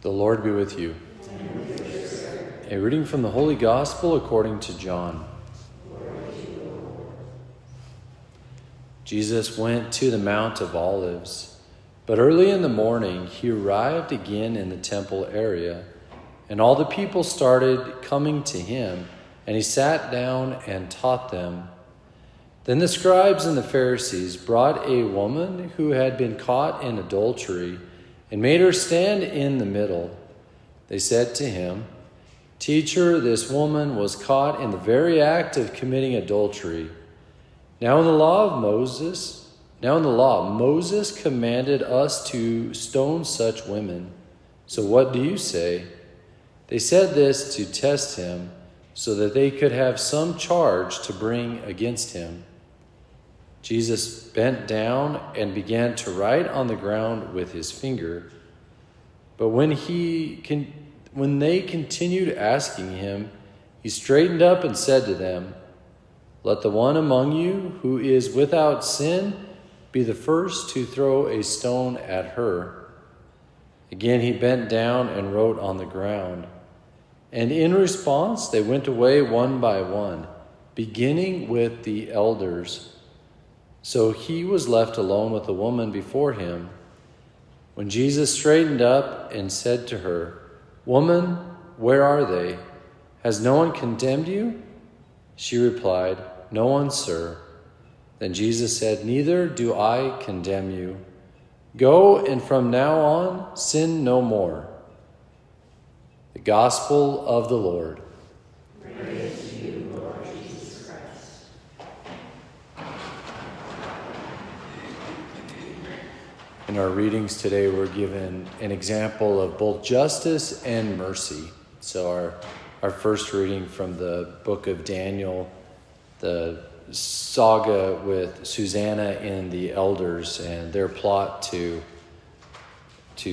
The Lord be with you. A reading from the Holy Gospel according to John. Jesus went to the Mount of Olives, but early in the morning he arrived again in the temple area, and all the people started coming to him, and he sat down and taught them. Then the scribes and the Pharisees brought a woman who had been caught in adultery and made her stand in the middle. They said to him, "Teacher, this woman was caught in the very act of committing adultery. Now in the law, Moses commanded us to stone such women. So what do you say?" They said this to test him, so that they could have some charge to bring against him. Jesus bent down and began to write on the ground with his finger. But when they continued asking him, he straightened up and said to them, "Let the one among you who is without sin be the first to throw a stone at her." Again he bent down and wrote on the ground. And in response they went away one by one, beginning with the elders. So he was left alone with the woman before him. When Jesus straightened up and said to her, "Woman, where are they? Has no one condemned you?" She replied, "No one, sir." Then Jesus said, "Neither do I condemn you. Go, and from now on sin no more." The Gospel of the Lord. Praise to you, Lord Jesus Christ. In our readings today, we're given an example of both justice and mercy. So our first reading from the book of Daniel, the saga with Susanna and the elders and their plot to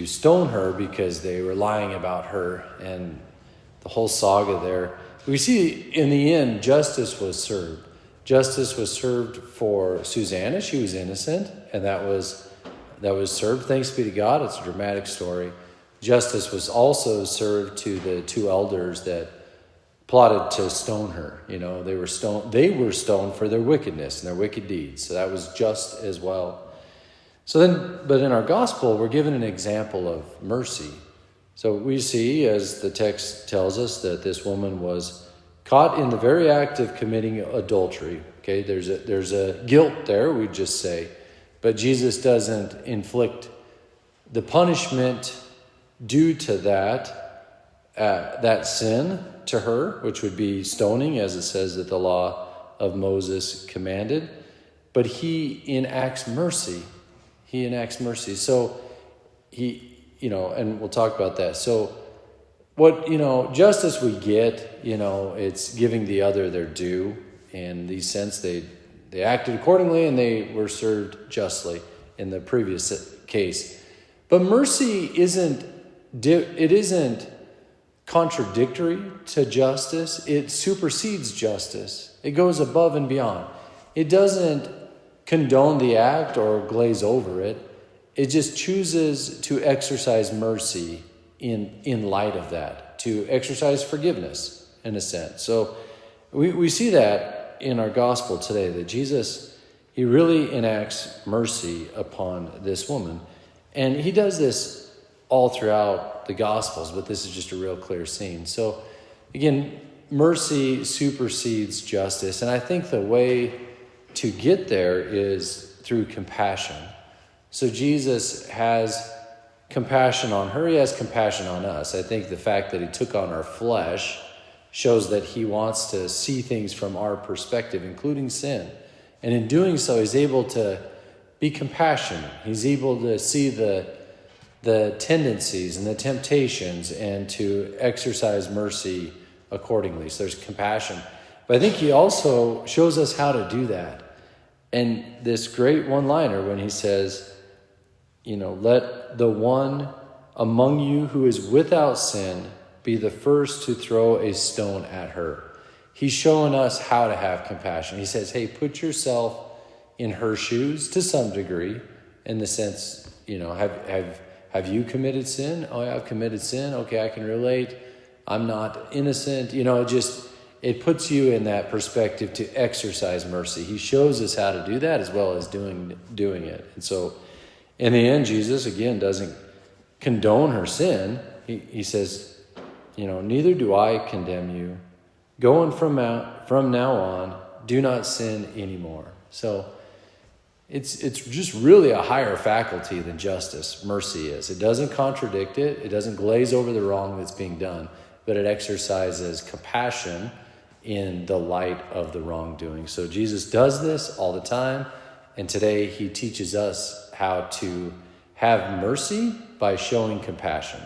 stone her because they were lying about her, and the whole saga there. We see in the end, justice was served. Justice was served for Susanna. She was innocent, and that was served. Thanks be to God. It's a dramatic story. Justice was also served to the two elders that plotted to stone her. You know, they were stoned for their wickedness and their wicked deeds. So that was just as well. But in our gospel, we're given an example of mercy. So we see, as the text tells us, that this woman was caught in the very act of committing adultery. Okay, there's a guilt there, we just say. But Jesus doesn't inflict the punishment due to that sin to her, which would be stoning, as it says that the law of Moses commanded. But he enacts mercy. So and we'll talk about that. So what, justice we get, it's giving the other their due. In the sense they acted accordingly and they were served justly in the previous case. But mercy isn't contradictory to justice. It supersedes justice. It goes above and beyond. It doesn't condone the act or glaze over it. It just chooses to exercise mercy in light of that, to exercise forgiveness in a sense. So we see that in our gospel today, that Jesus, he really enacts mercy upon this woman. And he does this all throughout the gospels, but this is just a real clear scene. So again, mercy supersedes justice. And I think the way to get there is through compassion. So Jesus has compassion on her. He has compassion on us. I think the fact that he took on our flesh shows that he wants to see things from our perspective, including sin. And in doing so, he's able to be compassionate. He's able to see the tendencies and the temptations and to exercise mercy accordingly. So there's compassion. But I think he also shows us how to do that. And this great one-liner when he says, let the one among you who is without sin be the first to throw a stone at her. He's showing us how to have compassion. He says, hey, put yourself in her shoes to some degree, in the sense, have have you committed sin? Oh, yeah, I've committed sin. Okay, I can relate. I'm not innocent. It puts you in that perspective to exercise mercy. He shows us how to do that as well as doing it. And so in the end, Jesus, again, doesn't condone her sin. He says, neither do I condemn you. Going from now on, do not sin anymore. So it's just really a higher faculty than justice, mercy is. It doesn't contradict it. It doesn't glaze over the wrong that's being done, but it exercises compassion in the light of the wrongdoing. So Jesus does this all the time, and today he teaches us how to have mercy by showing compassion.